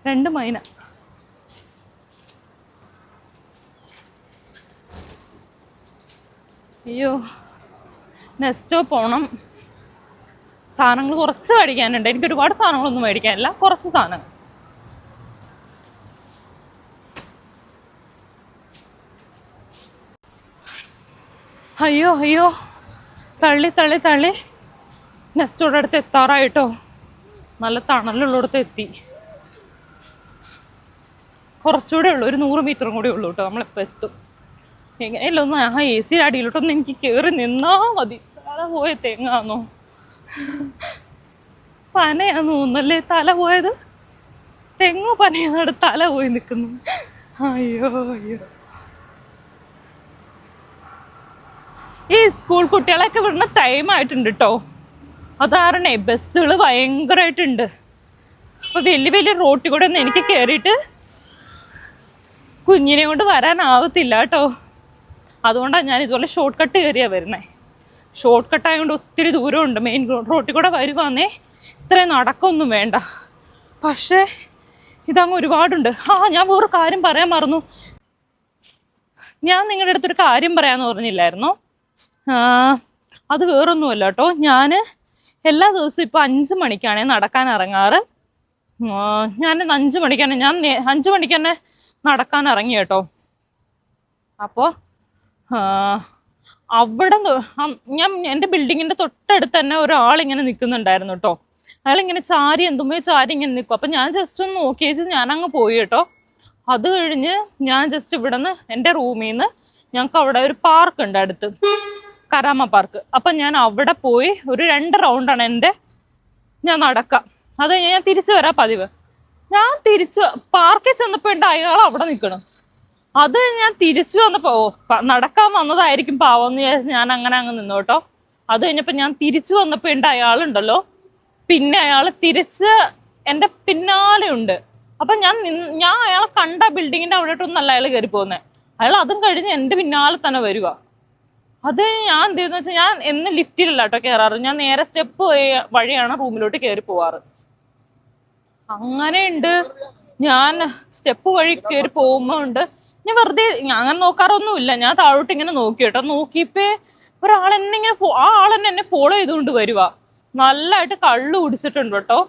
രണ്ട് മൈന. അയ്യോ നെക്സ്റ്റ് പോണം. സാധനങ്ങൾ കുറച്ച് മേടിക്കാനുണ്ട്. എനിക്ക് ഒരുപാട് സാധനങ്ങളൊന്നും മേടിക്കാനില്ല, കുറച്ച് സാധനങ്ങൾ. അയ്യോ അയ്യോ തള്ളി തള്ളി തള്ളി നെക്സ്റ്റോടെ അടുത്ത് എത്താറായിട്ടോ. നല്ല തണലുള്ളിടത്ത് എത്തി. കുറച്ചുകൂടെ ഉള്ളു, ഒരു 100 മീറ്ററും കൂടെ ഉള്ളൂ കേട്ടോ. നമ്മളിപ്പോൾ എത്തും. എങ്ങനെയല്ല ഒന്ന് ആ AC അടിയിലോട്ടൊന്ന് എനിക്ക് കയറി നിന്നാ മതി. തല പോയ തെങ്ങാന്നോ പനയാന്ന് തോന്നല്ലേ തല പോയത്? തെങ്ങ് പനയാന്നോട് തല പോയി നിൽക്കുന്നു. അയ്യോ അയ്യോ. ഈ സ്കൂൾ കുട്ടികളൊക്കെ വിടുന്ന ടൈം ആയിട്ടുണ്ട് കേട്ടോ. അതാരണേ ബസ്സുകൾ ഭയങ്കരമായിട്ടുണ്ട്. അപ്പോൾ വലിയ വലിയ റോട്ടിൽ കൂടെ ഒന്നും എനിക്ക് കയറിയിട്ട് കുഞ്ഞിനെ കൊണ്ട് വരാനാവത്തില്ല കേട്ടോ. അതുകൊണ്ടാണ് ഞാൻ ഇതുപോലെ ഷോർട്ട് കട്ട് കയറിയാണ് വരുന്നത്. ഷോർട്ട് കട്ടായതുകൊണ്ട് ഒത്തിരി ദൂരമുണ്ട്. മെയിൻ റോട്ടിൽ കൂടെ വരുവാന്നേ ഇത്രയും നടക്കൊന്നും വേണ്ട. പക്ഷേ ഇതങ്ങ് ഒരുപാടുണ്ട്. ഞാൻ വേറെ കാര്യം പറയാൻ മറന്നു. ഞാൻ നിങ്ങളുടെ അടുത്തൊരു കാര്യം പറയാമെന്ന് പറഞ്ഞില്ലായിരുന്നോ? അത് വേറൊന്നുമല്ല കേട്ടോ. ഞാൻ എല്ലാ ദിവസവും ഇപ്പോൾ 5 മണിക്കാണ് നടക്കാൻ ഇറങ്ങാറ്. ഞാൻ 5 മണിക്കാണ്, ഞാൻ 5 മണിക്ക് തന്നെ നടക്കാൻ ഇറങ്ങി കേട്ടോ. അപ്പോൾ അവിടെ ഞാൻ എൻ്റെ ബിൽഡിങ്ങിന്റെ തൊട്ടടുത്ത് തന്നെ ഒരാളിങ്ങനെ നിൽക്കുന്നുണ്ടായിരുന്നു കേട്ടോ. അയാളിങ്ങനെ ചാരി എന്തുമ്പോ ചാരി ഇങ്ങനെ നിൽക്കും. അപ്പം ഞാൻ ജസ്റ്റ് ഒന്ന് നോക്കിയേച്ച് ഞാനങ്ങ് പോയി കേട്ടോ. അത് കഴിഞ്ഞ് ഞാൻ ജസ്റ്റ് ഇവിടെ നിന്ന് എൻ്റെ റൂമിൽ നിന്ന് ഞങ്ങൾക്ക് അവിടെ ഒരു പാർക്ക് ഉണ്ട് അടുത്ത്, കരാമ പാർക്ക്. അപ്പം ഞാൻ അവിടെ പോയി ഒരു 2 റൗണ്ടാണ് ഞാൻ നടക്കാം. അത് കഴിഞ്ഞ് ഞാൻ തിരിച്ചു വരാം പതിവ്. ഞാൻ തിരിച്ചു പാർക്കിൽ ചെന്നപ്പോൾ ഉണ്ട് അയാൾ അവിടെ നിൽക്കണം. അത് ഞാൻ തിരിച്ചു വന്നപ്പോ നടക്കാൻ വന്നതായിരിക്കും പാവം എന്ന് വിചാരിച്ച് ഞാൻ അങ്ങനെ അങ്ങ് നിന്നു കേട്ടോ. അത് കഴിഞ്ഞപ്പോൾ ഞാൻ തിരിച്ചു വന്നപ്പോൾ ഉണ്ട് അയാളുണ്ടല്ലോ, പിന്നെ അയാൾ തിരിച്ച് എൻ്റെ പിന്നാലെ ഉണ്ട്. അപ്പം ഞാൻ അയാളെ കണ്ട ബിൽഡിങ്ങിന്റെ അവിടോട്ടൊന്നല്ല അയാൾ കയറി പോകുന്നത്. അയാൾ അതും കഴിഞ്ഞ് എൻ്റെ പിന്നാലെ തന്നെ വരിക. അത് ഞാൻ എന്ത് ചെയ്യുന്ന വെച്ചാൽ ഞാൻ എന്ന് ലിഫ്റ്റിലല്ല കേട്ടോ കയറാറ്, ഞാൻ നേരെ സ്റ്റെപ്പ് വഴിയാണ് റൂമിലോട്ട് കയറി പോവാറ്. അങ്ങനെയുണ്ട്. ഞാൻ സ്റ്റെപ്പ് വഴി കയറി പോകുമ്പോ ഉണ്ട് ഞാൻ വെറുതെ അങ്ങനെ നോക്കാറൊന്നുമില്ല. ഞാൻ താഴോട്ട് ഇങ്ങനെ നോക്കി കേട്ടോ. നോക്കിയപ്പോ ഒരാളെന്നെ ഇങ്ങനെ ആ ആളെന്നെ എന്നെ ഫോളോ ചെയ്തുകൊണ്ട് വരുക. നല്ലതായിട്ട് കള്ളു കുടിച്ചിട്ടുണ്ട് കേട്ടോ,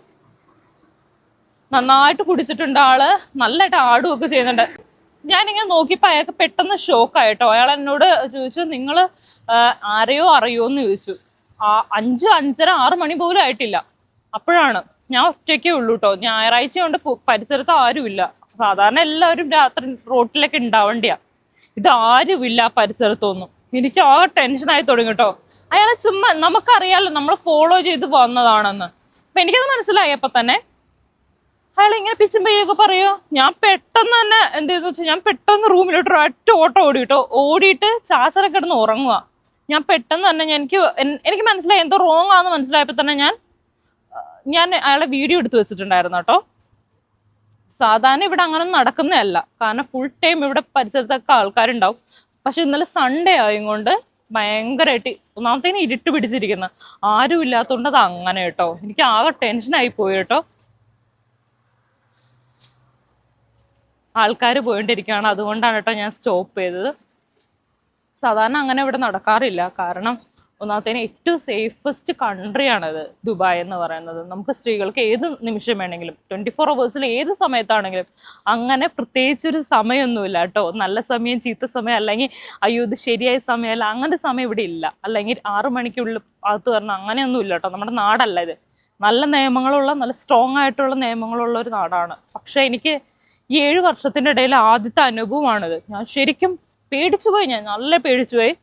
നന്നായിട്ട് കുടിച്ചിട്ടുണ്ട് ആള്, നല്ലതായിട്ട് ആടുകയൊക്കെ ചെയ്യുന്നുണ്ട്. ഞാനിങ്ങനെ നോക്കിയപ്പോൾ അയാൾക്ക് പെട്ടെന്ന് ഷോക്കായിട്ടോ. അയാൾ എന്നോട് ചോദിച്ചു, നിങ്ങൾ ആരെയോ അറിയോന്ന് ചോദിച്ചു. 5, 5:30, 6 മണി പോലും ആയിട്ടില്ല. അപ്പോഴാണ് ഞാൻ ഒറ്റയ്ക്കേ ഉള്ളൂ കേട്ടോ. ഞായറാഴ്ച കൊണ്ട് പരിസരത്ത് ആരുമില്ല. സാധാരണ എല്ലാവരും രാത്രി റോട്ടിലൊക്കെ ഉണ്ടാവേണ്ടിയാ. ഇത് ആരുമില്ല ആ പരിസരത്തൊന്നും. എനിക്ക് ആ ടെൻഷനായി തുടങ്ങി കേട്ടോ. അയാളെ ചുമ്മാ നമുക്കറിയാലോ നമ്മൾ ഫോളോ ചെയ്ത് വന്നതാണെന്ന്. അപ്പൊ എനിക്കത് മനസ്സിലായി. അപ്പൊ തന്നെ അയാൾ ഇങ്ങനെ പിച്ചും പയ്യൊക്കെ പറയോ. ഞാൻ പെട്ടെന്ന് തന്നെ എന്ത് ചെയ്തെന്ന് വെച്ചാൽ ഞാൻ പെട്ടെന്ന് റൂമിലോട്ട് ഒറ്റ ഓട്ടം ഓടിട്ടോ. ഓടിയിട്ട് ചാച്ചനെ കിടന്ന് ഉറങ്ങുക. ഞാൻ പെട്ടെന്ന് തന്നെ എനിക്ക് മനസ്സിലായി എന്തോ റോങ് ആണെന്ന് മനസ്സിലായപ്പോൾ തന്നെ ഞാൻ അയാളെ വീഡിയോ എടുത്ത് വെച്ചിട്ടുണ്ടായിരുന്നു കേട്ടോ. സാധാരണ ഇവിടെ അങ്ങനെ നടക്കുന്നതല്ല, കാരണം ഫുൾ ടൈം ഇവിടെ പരിസരത്തൊക്കെ ആൾക്കാരുണ്ടാവും. പക്ഷെ ഇന്നലെ സൺഡേ ആയതുകൊണ്ട് ഭയങ്കരമായിട്ട് ഒന്നാമത്തേന് ഇരുട്ട് പിടിച്ചിരിക്കുന്ന, ആരും ഇല്ലാത്തതുകൊണ്ട് അത് അങ്ങനെ കേട്ടോ. എനിക്ക് ആകെ ടെൻഷനായി പോയി കേട്ടോ. ആൾക്കാർ പോയിട്ടിരിക്കുകയാണ്, അതുകൊണ്ടാണ് കേട്ടോ ഞാൻ സ്റ്റോപ്പ് ചെയ്തത്. സാധാരണ അങ്ങനെ ഇവിടെ നടക്കാറില്ല, കാരണം ഒന്നാമത്തേന് ഏറ്റവും സേഫസ്റ്റ് കൺട്രിയാണിത് ദുബായ് എന്ന് പറയുന്നത്. നമുക്ക് സ്ത്രീകൾക്ക് ഏത് നിമിഷം വേണമെങ്കിലും 24 hours ഏത് സമയത്താണെങ്കിലും അങ്ങനെ പ്രത്യേകിച്ചൊരു സമയമൊന്നുമില്ല കേട്ടോ. നല്ല സമയം, ചീത്ത സമയം, അല്ലെങ്കിൽ അയ്യോ ഇത് ശരിയായ സമയമല്ല, അങ്ങനെ സമയം ഇവിടെ ഇല്ല. അല്ലെങ്കിൽ 6 മണിക്കുള്ളിൽ അകത്ത് വരണം, അങ്ങനെയൊന്നും ഇല്ല കേട്ടോ. നമ്മുടെ നാടല്ല ഇത്. നല്ല നിയമങ്ങളുള്ള, നല്ല സ്ട്രോങ് ആയിട്ടുള്ള നിയമങ്ങളുള്ള ഒരു നാടാണ്. പക്ഷെ എനിക്ക് ഈ 7 വർഷത്തിൻ്റെ ഇടയിൽ ആദ്യത്തെ അനുഭവമാണിത്. ഞാൻ ശരിക്കും പേടിച്ചുപോയി. ഞാൻ നല്ല പേടിച്ചുപോയി.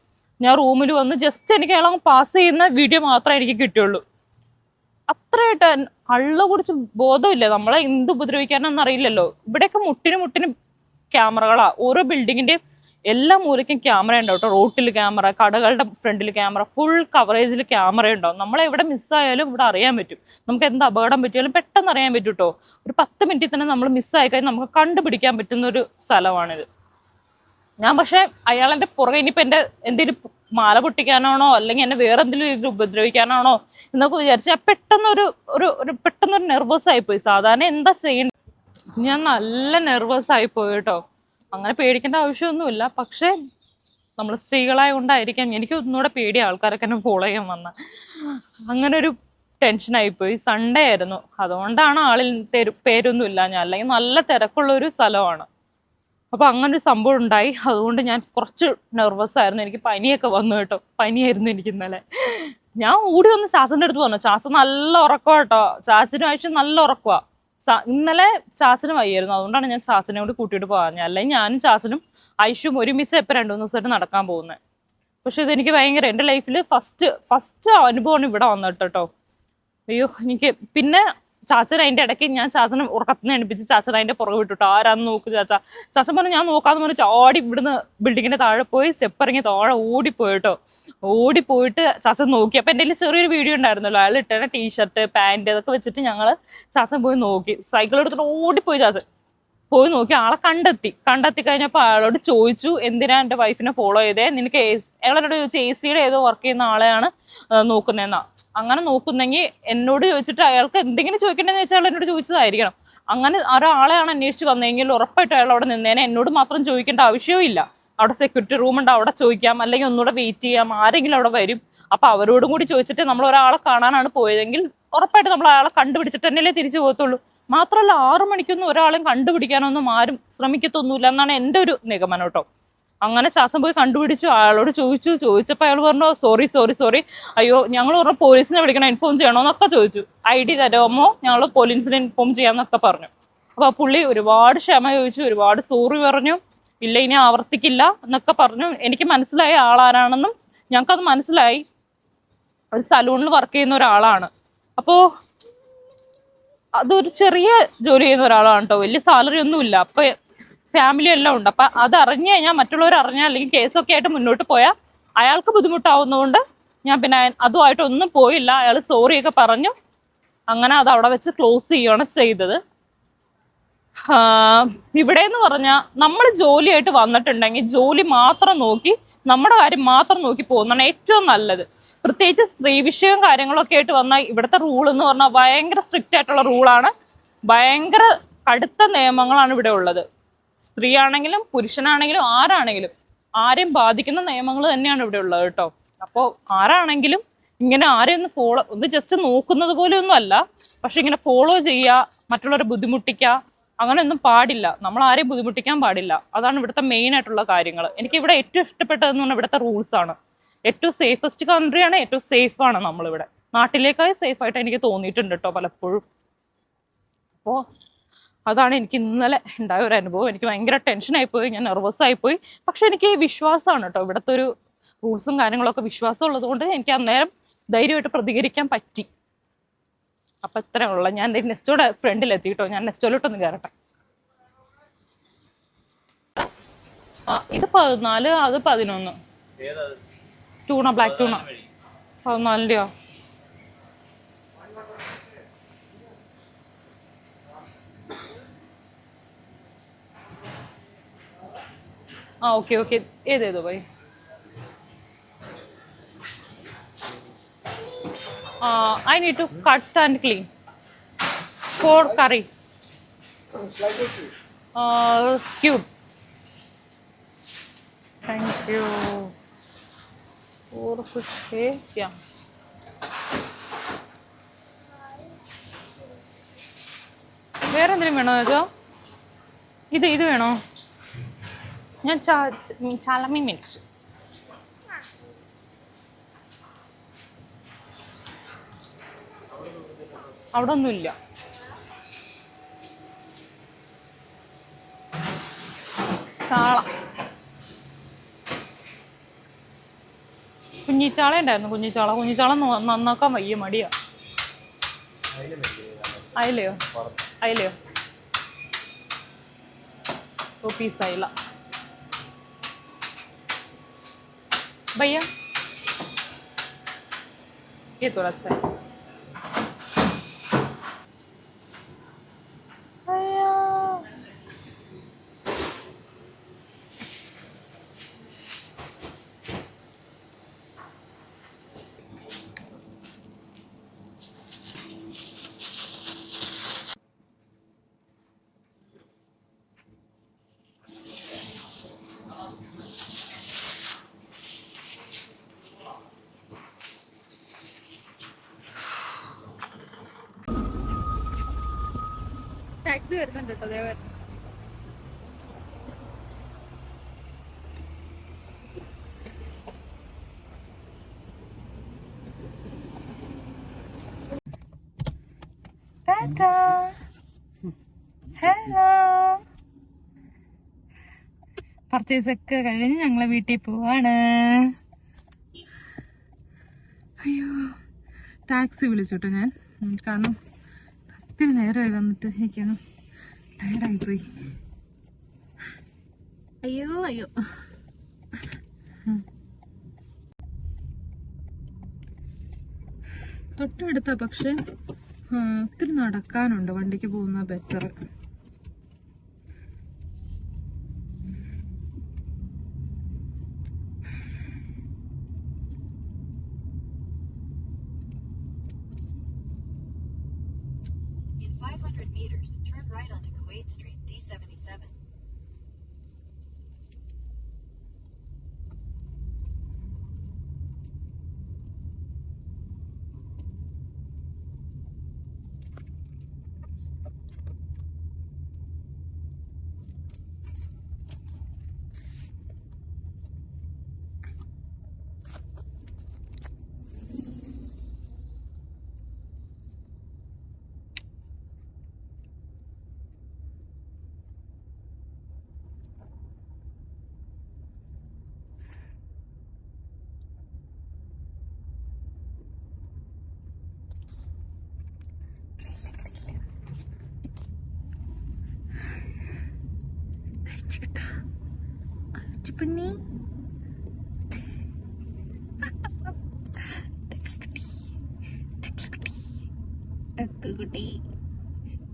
ഞാൻ റൂമിൽ വന്ന് ജസ്റ്റ് എനിക്ക് അയാളങ്ങ് പാസ് ചെയ്യുന്ന വീഡിയോ മാത്രമേ എനിക്ക് കിട്ടുള്ളൂ. അത്രയായിട്ട് കള്ളു കുടിച്ച് ബോധമില്ല. നമ്മളെ എന്ത് ഉപദ്രവിക്കാനൊന്നും അറിയില്ലല്ലോ. ഇവിടെയൊക്കെ മുട്ടിന് ക്യാമറകളാ. ഓരോ ബിൽഡിങ്ങിന്റെയും എല്ലാ മൂലയ്ക്കും ക്യാമറ ഉണ്ടാവും കേട്ടോ. റോട്ടിൽ ക്യാമറ, കടകളുടെ ഫ്രണ്ടിൽ ക്യാമറ, ഫുൾ കവറേജിൽ ക്യാമറ ഉണ്ടാവും. നമ്മളെ എവിടെ മിസ്സായാലും ഇവിടെ അറിയാൻ പറ്റും. നമുക്ക് എന്ത് അപകടം പറ്റിയാലും പെട്ടെന്ന് അറിയാൻ പറ്റും കേട്ടോ. ഒരു 10 മിനിറ്റിൽ തന്നെ നമ്മൾ മിസ്സായി കഴിഞ്ഞാൽ നമുക്ക് കണ്ടുപിടിക്കാൻ പറ്റുന്ന ഒരു സ്ഥലമാണിത്. ഞാൻ പക്ഷെ അയാളെന്റെ പുറകെ ഇനിയിപ്പോൾ എന്തെങ്കിലും മാല പൊട്ടിക്കാനാണോ അല്ലെങ്കിൽ എന്നെ വേറെ എന്തെങ്കിലും ഉപദ്രവിക്കാനാണോ എന്നൊക്കെ വിചാരിച്ച് ഞാൻ പെട്ടെന്നൊരു നെർവസ് ആയിപ്പോയി. സാധാരണ എന്താ ചെയ്യേണ്ടത്, ഞാൻ നല്ല നെർവസ് ആയിപ്പോയി കേട്ടോ. അങ്ങനെ പേടിക്കേണ്ട ആവശ്യമൊന്നുമില്ല. പക്ഷെ നമ്മൾ സ്ത്രീകളായ കൊണ്ടായിരിക്കാം എനിക്ക് ഒന്നുകൂടെ പേടി ആൾക്കാരൊക്കെ എന്നെ ഫോളോ ചെയ്യാൻ വന്ന. അങ്ങനെ ഒരു ടെൻഷനായിപ്പോയി. സൺഡേ ആയിരുന്നു, അതുകൊണ്ടാണ് ആളിൽ പേരൊന്നും ഇല്ല. ഞാൻ അല്ലെങ്കിൽ നല്ല തിരക്കുള്ള ഒരു സ്ഥലമാണ്. അപ്പോൾ അങ്ങനെ ഒരു സംഭവം ഉണ്ടായി. അതുകൊണ്ട് ഞാൻ കുറച്ച് നെർവസ് ആയിരുന്നു. എനിക്ക് പനിയൊക്കെ വന്നു കേട്ടോ. പനിയായിരുന്നു എനിക്ക് ഇന്നലെ. ഞാൻ ഓടി വന്ന് ചാച്ചൻ്റെ അടുത്ത് പറഞ്ഞു. ചാച്ച നല്ല ഉറക്കം കേട്ടോ. ചാച്ചനും ആഴ്ച നല്ല ഉറക്കമാണ്. ഇന്നലെ ചാച്ചന് വയ്യായിരുന്നു, അതുകൊണ്ടാണ് ഞാൻ ചാച്ചനെ കൂടി കൂട്ടിയിട്ട് പോകാൻ. അല്ലെങ്കിൽ ഞാനും ചാച്ചനും ഐഷും ഒരുമിച്ച് എപ്പോൾ 2-3 ദിവസമായിട്ട് നടക്കാൻ പോകുന്നത്. പക്ഷെ ഇതെനിക്ക് ഭയങ്കര എൻ്റെ ലൈഫിൽ ഫസ്റ്റ് അനുഭവമാണ് ഇവിടെ വന്നിട്ട് കേട്ടോ. അയ്യോ എനിക്ക് പിന്നെ ചാച്ചൻ അതിൻ്റെ ഇടയ്ക്ക് ഞാൻ ചാച്ചനെ ഉറക്കത്തിന് എണിപ്പിച്ച് ചാച്ചൻ അതിൻ്റെ പുറകെ വിട്ടിട്ടോ. ആരാന്ന് നോക്ക് ചാച്ചൻ പറഞ്ഞു. ഞാൻ നോക്കാന്ന് പറഞ്ഞ് ചാടി ഇവിടുന്ന് ബിൽഡിങ്ങിൻ്റെ താഴെ പോയി സ്റ്റെപ്പ് ഇറങ്ങി താഴെ ഓടിപ്പോയിട്ടോ. ഓടിപ്പോയിട്ട് ചാച്ചൻ നോക്കി. അപ്പം എൻ്റെ കയ്യിൽ ചെറിയൊരു വീഡിയോ ഉണ്ടായിരുന്നല്ലോ, അയാൾ ഇട്ട ടീഷർട്ട്, പാൻറ് അതൊക്കെ വെച്ചിട്ട് ചാച്ചൻ പോയി നോക്കി. സൈക്കിൾ എടുത്തിട്ട് ഓടിപ്പോയി. ചാച്ചൻ പോയി നോക്കി, ആളെ കണ്ടെത്തി കഴിഞ്ഞപ്പോൾ അയാളോട് ചോദിച്ചു, എന്തിനാ എൻ്റെ വൈഫിനെ ഫോളോ ചെയ്തേ, നിനക്ക് അയാളെന്നോട് ചോദിച്ചു AC-യുടെ ഏതോ വർക്ക് ചെയ്യുന്ന ആളെയാണ് നോക്കുന്നതെന്നാ. അങ്ങനെ നോക്കുന്നെങ്കിൽ എന്നോട് ചോദിച്ചിട്ട് അയാൾക്ക് എന്തെങ്കിലും ചോദിക്കണ്ടെന്ന് വെച്ചാൽ എന്നോട് ചോദിച്ചതായിരിക്കണം. അങ്ങനെ ഒരാളെയാണ് അന്വേഷിച്ച് വന്നതെങ്കിൽ ഉറപ്പായിട്ടും അയാൾ അവിടെ നിന്നേനെ. എന്നോട് മാത്രം ചോദിക്കേണ്ട ആവശ്യവും ഇല്ല. അവിടെ സെക്യൂരിറ്റി റൂമുണ്ട്, അവിടെ ചോദിക്കാം, അല്ലെങ്കിൽ ഒന്നുകൂടെ വെയിറ്റ് ചെയ്യാം, ആരെങ്കിലും അവിടെ വരും. അപ്പൊ അവരോടും കൂടി ചോദിച്ചിട്ട് നമ്മൾ ഒരാളെ കാണാനാണ് പോയതെങ്കിൽ ഉറപ്പായിട്ട് നമ്മൾ അയാളെ കണ്ടുപിടിച്ചിട്ട് തന്നെയല്ലേ തിരിച്ചു പോകത്തുള്ളൂ. മാത്രമല്ല 6 മണിക്കൊന്നും ഒരാളെയും കണ്ടുപിടിക്കാനൊന്നും ആരും ശ്രമിക്കത്തൊന്നുമില്ല എന്നാണ് എൻ്റെ ഒരു നിഗമനം കേട്ടോ. അങ്ങനെ ചാച്ചൻ പോയി കണ്ടുപിടിച്ചു, അയാളോട് ചോദിച്ചപ്പോൾ അയാൾ പറഞ്ഞു സോറി, അയ്യോ ഞങ്ങൾ പറഞ്ഞ പോലീസിനെ വിളിക്കണം, ഇൻഫോം ചെയ്യണോന്നൊക്കെ ചോദിച്ചു. ID തരാമോ, ഞങ്ങൾ പോലീസിനെ ഇൻഫോം ചെയ്യാന്നൊക്കെ പറഞ്ഞു. അപ്പൊ പുള്ളി ഒരുപാട് ക്ഷമ ചോദിച്ചു, ഒരുപാട് സോറി പറഞ്ഞു, ഇല്ല ഇനി ആവർത്തിക്കില്ല എന്നൊക്കെ പറഞ്ഞു. എനിക്ക് മനസ്സിലായി ആളാരാണെന്നും, ഞങ്ങൾക്കത് മനസ്സിലായി ഒരു സലൂണിൽ വർക്ക് ചെയ്യുന്ന ഒരാളാണ്. അപ്പോ അതൊരു ചെറിയ ജോലി ചെയ്യുന്ന ഒരാളാണ് കേട്ടോ, വലിയ സാലറി ഒന്നുമില്ല. അപ്പൊ ഫാമിലി എല്ലാം ഉണ്ട്. അപ്പൊ അത് അറിഞ്ഞു കഴിഞ്ഞാൽ, മറ്റുള്ളവർ അറിഞ്ഞാൽ അല്ലെങ്കിൽ കേസൊക്കെ ആയിട്ട് മുന്നോട്ട് പോയാൽ അയാൾക്ക് ബുദ്ധിമുട്ടാവുന്നതുകൊണ്ട് ഞാൻ പിന്നെ അതുമായിട്ട് ഒന്നും പോയില്ല. അയാൾ സോറിയൊക്കെ പറഞ്ഞു. അങ്ങനെ അത് അവിടെ വെച്ച് ക്ലോസ് ചെയ്യുകയാണ് ചെയ്തത്. ഇവിടെ എന്ന് പറഞ്ഞാൽ നമ്മൾ ജോലിയായിട്ട് വന്നിട്ടുണ്ടെങ്കിൽ ജോലി മാത്രം നോക്കി, നമ്മുടെ കാര്യം മാത്രം നോക്കി പോകുന്നതാണ് ഏറ്റവും നല്ലത്. പ്രത്യേകിച്ച് സ്ത്രീ വിഷയവും കാര്യങ്ങളൊക്കെ ആയിട്ട് വന്നാൽ ഇവിടുത്തെ റൂൾ എന്ന് പറഞ്ഞാൽ ഭയങ്കര സ്ട്രിക്റ്റ് ആയിട്ടുള്ള റൂളാണ്. ഭയങ്കര കടുത്ത നിയമങ്ങളാണ് ഇവിടെ ഉള്ളത്. സ്ത്രീ ആണെങ്കിലും പുരുഷനാണെങ്കിലും ആരാണെങ്കിലും ആരെയും ബാധിക്കുന്ന നിയമങ്ങൾ തന്നെയാണ് ഇവിടെ ഉള്ളത് കേട്ടോ. അപ്പോൾ ആരാണെങ്കിലും ഇങ്ങനെ ആരെയും ഒന്ന് ജസ്റ്റ് നോക്കുന്നത് പോലെ ഒന്നും അല്ല, പക്ഷെ ഇങ്ങനെ ഫോളോ ചെയ്യുക, മറ്റുള്ളവരെ ബുദ്ധിമുട്ടിക്കുക, അങ്ങനെയൊന്നും പാടില്ല. നമ്മൾ ആരെയും ബുദ്ധിമുട്ടിക്കാൻ പാടില്ല. അതാണ് ഇവിടുത്തെ മെയിൻ ആയിട്ടുള്ള കാര്യങ്ങൾ. എനിക്ക് ഇവിടെ ഏറ്റവും ഇഷ്ടപ്പെട്ടതെന്ന് പറഞ്ഞാൽ ഇവിടുത്തെ റൂൾസ് ആണ്. ഏറ്റവും സേഫസ്റ്റ് കൺട്രിയാണ്, ഏറ്റവും സേഫ് ആണ് നമ്മളിവിടെ. നാട്ടിലേക്കായി സേഫ് ആയിട്ട് എനിക്ക് തോന്നിയിട്ടുണ്ട് കേട്ടോ പലപ്പോഴും. അപ്പോൾ അതാണ് എനിക്ക് ഇന്നലെ ഉണ്ടായ ഒരു അനുഭവം. എനിക്ക് ഭയങ്കര ടെൻഷനായിപ്പോയി, ഞാൻ നെർവസ് ആയിപ്പോയി. പക്ഷെ എനിക്ക് വിശ്വാസമാണ് കേട്ടോ, ഇവിടുത്തെ ഒരു റൂൾസും കാര്യങ്ങളൊക്കെ വിശ്വാസം ഉള്ളത് കൊണ്ട് എനിക്ക് അന്നേരം ധൈര്യമായിട്ട് പ്രതികരിക്കാൻ പറ്റി. അപ്പൊ ഇത്രേ ഉള്ള. ഞാൻ നെസ്റ്റോടെ ഫ്രണ്ടിലെത്തി കേട്ടോ. ഞാൻ നെസ്റ്റോയിലോട്ടൊന്ന് കയറട്ടെ. ഇത് 14, അത് 11. ടൂണ, ബ്ലാക്ക് ടൂണ 14യോ? ഓക്കെ ഏതേതോ പോയി. I need to cut and clean for curry. Cube. Thank you. और कुछ है क्या? വേറെ എന്തെങ്കിലും വേണോ ചോദിച്ചോ? ഇത് വേണോ? ഞാൻ ചാലമീൻ മേടിച്ചു. അവിടെ ഒന്നുമില്ല. ചാള, കുഞ്ഞിച്ചാള ഉണ്ടായിരുന്നു. കുഞ്ഞിച്ചാള നന്നാക്കാൻ വയ്യ, മടിയാ. അയിലയോ? പീസ് അയില भैया, ये थोड़ा अच्छा है. ടാക്സി വരുന്നുണ്ട് കേട്ടോ, അതേ വരുന്നു. ഹലോ, പർച്ചേസ് ഒക്കെ കഴിഞ്ഞ് ഞങ്ങളെ വീട്ടിൽ പോവാണ്. അയ്യോ, ടാക്സി വിളിച്ചോട്ടോ ഞാൻ, കാരണം ഒത്തിരി നേരമായി വന്നിട്ട് എനിക്കാണ് ടയർഡായിപ്പോയി. അയ്യോ തൊട്ടടുത്ത, പക്ഷെ ഒത്തിരി നടക്കാനുണ്ട്. വണ്ടിക്ക് പോകുന്ന better. In 500 meters, turn right onto Kuwait Street, D77. കുട്ടിപ്പണ്ണി ടക്കുകുട്ടി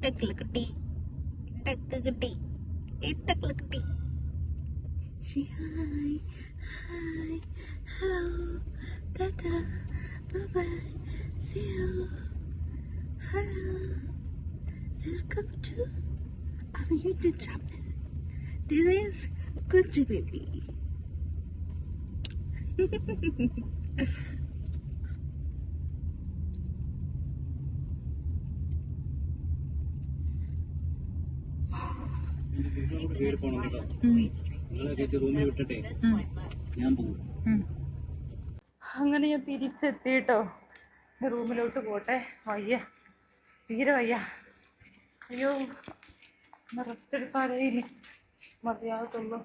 ടക്കുകുട്ടി ടക്കുകുട്ടി ടക്കുകുട്ടി. Say hi, hi, hello, tata, bye bye, see you, hello, welcome to our YouTube channel. This is Kunji Baby. Take the next right onto Kuwait Street, D77, then slide left. ഞാൻ പോകും. അങ്ങനെ ഞാൻ തിരിച്ചെത്തിട്ടോ. റൂമിലോട്ട് പോട്ടെ. വയ്യ, തീരെ വയ്യ. അയ്യോ, റെസ്റ്റ് എടുക്കാതെ ഇനി മതിയാകത്തുള്ളൂ.